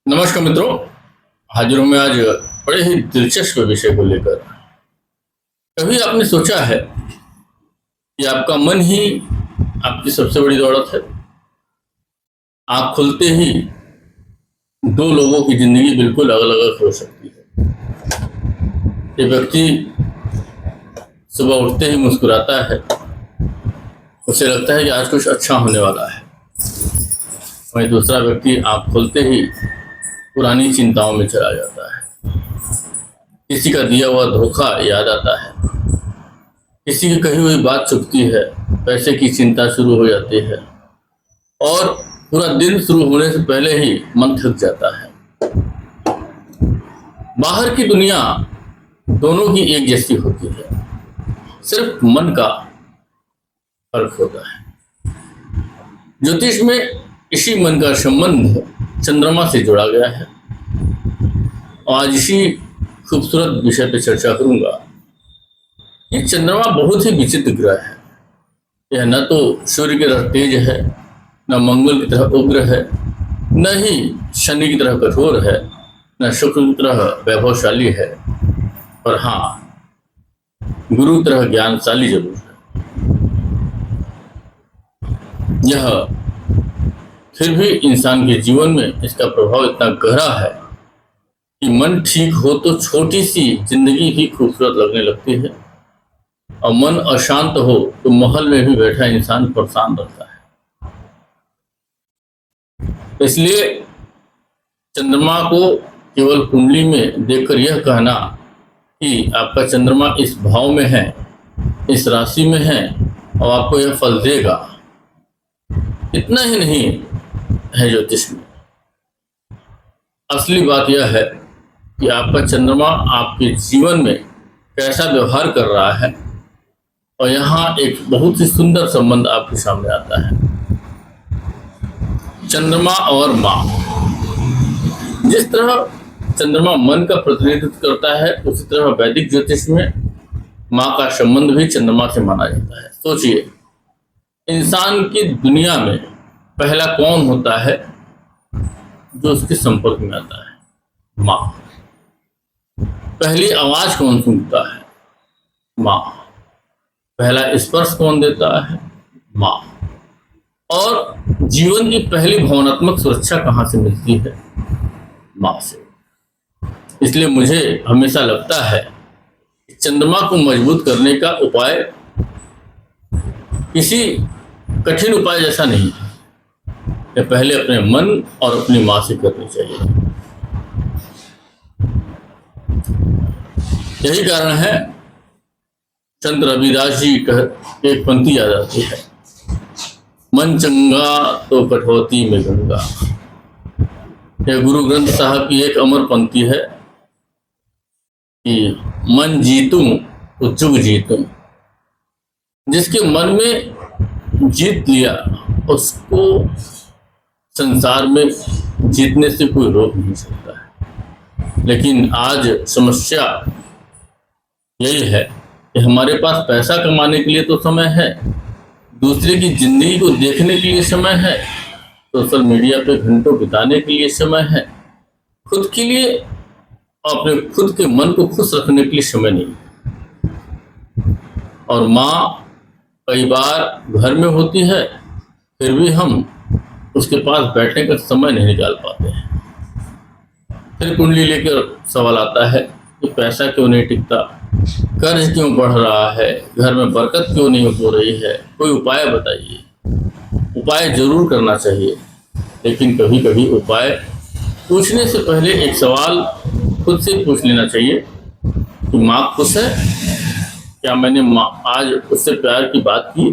नमस्कार मित्रों, हाजिर हूं मैं आज बड़े ही दिलचस्प विषय को लेकर। कभी आपने सोचा है कि आपका मन ही आपकी सबसे बड़ी दौलत है? आँख खुलते ही दो लोगों की जिंदगी बिल्कुल अलग अलग हो सकती है। एक व्यक्ति सुबह उठते ही मुस्कुराता है, उसे लगता है कि आज कुछ अच्छा होने वाला है। वहीं दूसरा व्यक्ति आँख खुलते ही पुरानी चिंताओं में चला जाता है। किसी का दिया हुआ धोखा याद आता है, किसी की कही हुई बात चुभती है, पैसे की चिंता शुरू हो जाती है और पूरा दिन शुरू होने से पहले ही मन थक जाता है। बाहर की दुनिया दोनों की एक जैसी होती है, सिर्फ मन का फर्क होता है। ज्योतिष में इसी मन का संबंध चंद्रमा से जोड़ा गया है और आज इसी खूबसूरत विषय पर चर्चा करूंगा। ये चंद्रमा बहुत ही विचित्र ग्रह है। यह न तो सूर्य की तरह तेज है, न मंगल की तरह उग्र है, न ही शनि की तरह कठोर है, न शुक्र की तरह वैभवशाली है, पर हाँ गुरु की तरह ज्ञानशाली जरूर है। यह फिर भी इंसान के जीवन में इसका प्रभाव इतना गहरा है कि मन ठीक हो तो छोटी सी जिंदगी ही खूबसूरत लगने लगती है और मन अशांत हो तो महल में भी बैठा इंसान परेशान रहता है। इसलिए चंद्रमा को केवल कुंडली में देखकर यह कहना कि आपका चंद्रमा इस भाव में है, इस राशि में है और आपको यह फल देगा, इतना ही नहीं है ज्योतिष में। असली बात यह है कि आपका चंद्रमा आपके जीवन में कैसा व्यवहार कर रहा है और यहाँ एक बहुत ही सुंदर संबंध आपके सामने आता है, चंद्रमा और माँ। जिस तरह चंद्रमा मन का प्रतिनिधित्व करता है, उसी तरह वैदिक ज्योतिष में माँ का संबंध भी चंद्रमा से माना जाता है। सोचिए, इंसान की दुनिया में पहला कौन होता है जो उसके संपर्क में आता है? माँ। पहली आवाज कौन सुनता है? माँ। पहला स्पर्श कौन देता है? माँ। और जीवन की पहली भावनात्मक सुरक्षा कहाँ से मिलती है? माँ से। इसलिए मुझे हमेशा लगता है कि चंद्रमा को मजबूत करने का उपाय किसी कठिन उपाय जैसा नहीं है। ये पहले अपने मन और अपनी माँ से करनी चाहिए। यही कारण है संत रविदास जी एक पंक्ति याद आती है, मन चंगा तो कठौती में गंगा। यह गुरु ग्रंथ साहब की एक अमर पंक्ति है कि मन जीतूं तो जुग जीतूं। जिसके मन में जीत लिया उसको संसार में जीतने से कोई रोक नहीं सकता है। लेकिन आज समस्या यही है कि हमारे पास पैसा कमाने के लिए तो समय है, दूसरे की जिंदगी को देखने के लिए समय है, सोशल मीडिया पे घंटों बिताने के लिए समय है, खुद के लिए और अपने खुद के मन को खुश रखने के लिए समय नहीं। और माँ कई बार घर में होती है, फिर भी हम उसके पास बैठने का समय नहीं निकाल पाते हैं। फिर कुंडली लेकर सवाल आता है कि पैसा क्यों नहीं टिकता, कर्ज क्यों बढ़ रहा है, घर में बरकत क्यों नहीं हो रही है, कोई उपाय बताइए। उपाय जरूर करना चाहिए, लेकिन कभी कभी उपाय पूछने से पहले एक सवाल खुद से पूछ लेना चाहिए कि माँ खुश है? क्या मैंने आज उससे प्यार की बात की?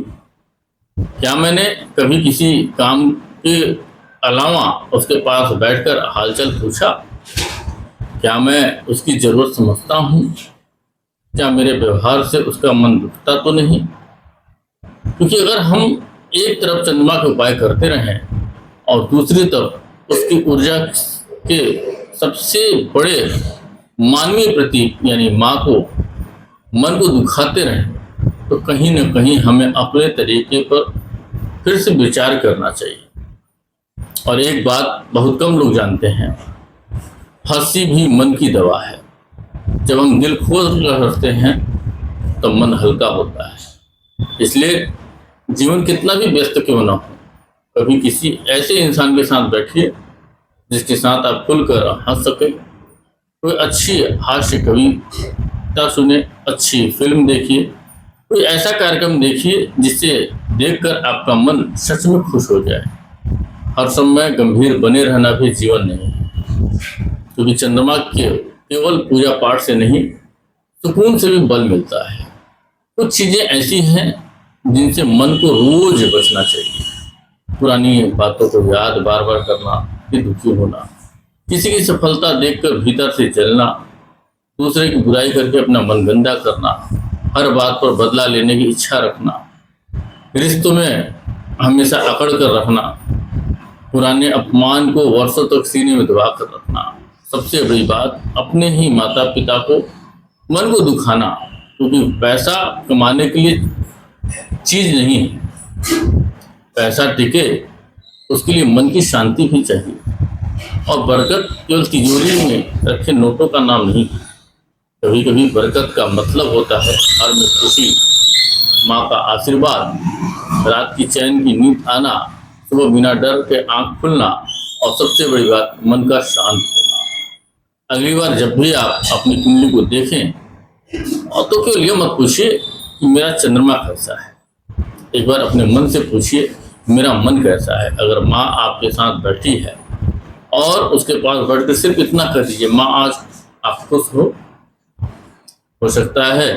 क्या मैंने कभी किसी काम के अलावा उसके पास बैठकर हालचाल पूछा? क्या मैं उसकी जरूरत समझता हूँ? क्या मेरे व्यवहार से उसका मन दुखता तो नहीं? क्योंकि अगर हम एक तरफ चंद्रमा के उपाय करते रहें और दूसरी तरफ उसकी ऊर्जा के सबसे बड़े मानवीय प्रतीक यानी माँ को मन को दुखाते रहें, तो कहीं न कहीं हमें अपने तरीके पर फिर से विचार करना चाहिए। और एक बात बहुत कम लोग जानते हैं, हंसी भी मन की दवा है। जब हम दिल खोल कर हंसते हैं तो मन हल्का होता है। इसलिए जीवन कितना भी व्यस्त क्यों ना हो, कभी किसी ऐसे इंसान के साथ बैठिए जिसके साथ आप खुलकर हंस सके। कोई अच्छी हास्य कविता सुने, अच्छी फिल्म देखिए, कोई ऐसा कार्यक्रम देखिए जिससे देखकर आपका मन सच में खुश हो जाए। हर समय गंभीर बने रहना भी जीवन नहीं है, क्योंकि चंद्रमा के केवल पूजा पाठ से नहीं, सुकून से भी बल मिलता है। कुछ चीजें ऐसी हैं जिनसे मन को रोज बचना चाहिए। पुरानी बातों को याद बार बार करना, फिर दुखी होना, किसी की सफलता देखकर भीतर से जलना, दूसरे की बुराई करके अपना मन गंदा करना, हर बात पर बदला लेने की इच्छा रखना, रिश्तों में हमेशा अकड़ कर रखना, पुराने अपमान को वर्षों तक सीने में दबा कर रखना, सबसे बड़ी बात अपने ही माता पिता को मन को दुखाना, क्योंकि पैसा कमाने के लिए चीज नहीं है, पैसा टिके उसके लिए मन की शांति भी चाहिए। और बरकत केवल तिजोरी में रखे नोटों का नाम नहीं, कभी कभी बरकत का मतलब होता है घर में खुशी, माँ का आशीर्वाद, रात की चैन की नींद आना, सुबह बिना डर के आंख खुलना, और सबसे बड़ी बात मन का शांत होना। अगली बार जब भी आप अपनी कुंडली को देखें और तो केवल ये मत पूछिए कि मेरा चंद्रमा कैसा है, एक बार अपने मन से पूछिए मेरा मन कैसा है। अगर माँ आपके साथ बैठी है और उसके पास बैठकर सिर्फ इतना कर दीजिए, माँ आज आप खुश हो सकता है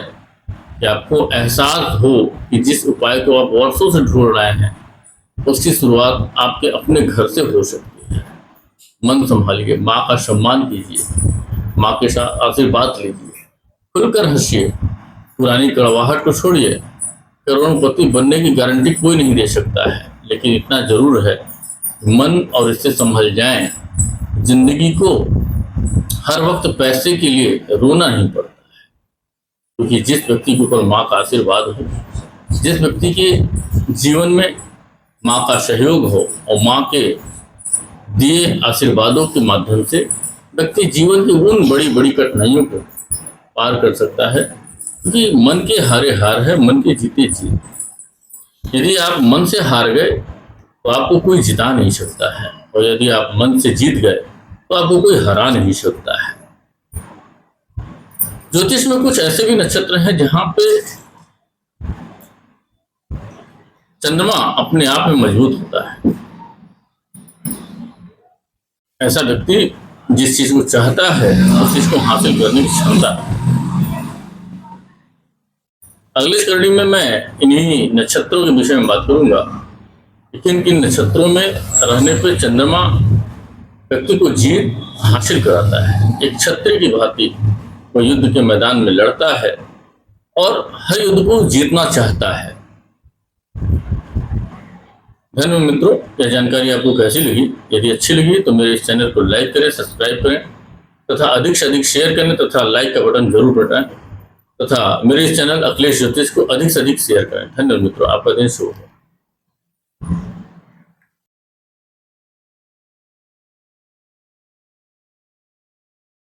कि आपको एहसास हो कि जिस उपाय को आप वर्षों से ढूंढ रहे हैं उसकी शुरुआत आपके अपने घर से हो सकती है। मन संभालिए, माँ का सम्मान कीजिए, माँ के साथ आशीर्वाद लीजिए, खुलकर हंसिए, पुरानी कड़वाहट को छोड़िए। करोड़पति बनने की गारंटी कोई नहीं दे सकता है, लेकिन इतना जरूर है मन और इससे संभल जाएं, जिंदगी को हर वक्त पैसे के लिए रोना नहीं पड़ता है। क्योंकि जिस व्यक्ति के ऊपर माँ का आशीर्वाद हो, जिस व्यक्ति के जीवन में माँ का सहयोग हो और माँ के दिए आशीर्वादों के माध्यम से व्यक्ति जीवन की उन बड़ी बड़ी कठिनाइयों को पार कर सकता है। क्योंकि मन के हारे हार है, मन के जीते जीत। यदि आप मन से हार गए तो आपको कोई जिता नहीं सकता है, और यदि आप मन से जीत गए तो आपको कोई हरा नहीं सकता है। ज्योतिष में कुछ ऐसे भी नक्षत्र हैं जहां पे चंद्रमा अपने आप में मजबूत होता है। ऐसा व्यक्ति जिस चीज को चाहता है उस चीज को हासिल करने की क्षमता है। अगली कड़ी में मैं इन्हीं नक्षत्रों के विषय में बात करूंगा, लेकिन किन नक्षत्रों में रहने पर चंद्रमा व्यक्ति को जीत हासिल कराता है। एक क्षत्रिय की भांति वो युद्ध के मैदान में लड़ता है और हर युद्ध को जीतना चाहता है। धन्यवाद मित्रों, यह जानकारी आपको कैसी लगी? यदि अच्छी लगी तो मेरे इस चैनल को लाइक करें, सब्सक्राइब करें तथा अधिक से अधिक शेयर करें तथा लाइक का बटन जरूर बटाएं तथा मेरे इस चैनल अखिलेश ज्योतिष को अधिक से अधिक शेयर करें। धन्यवाद मित्रों, आपका दिन शुभ हो।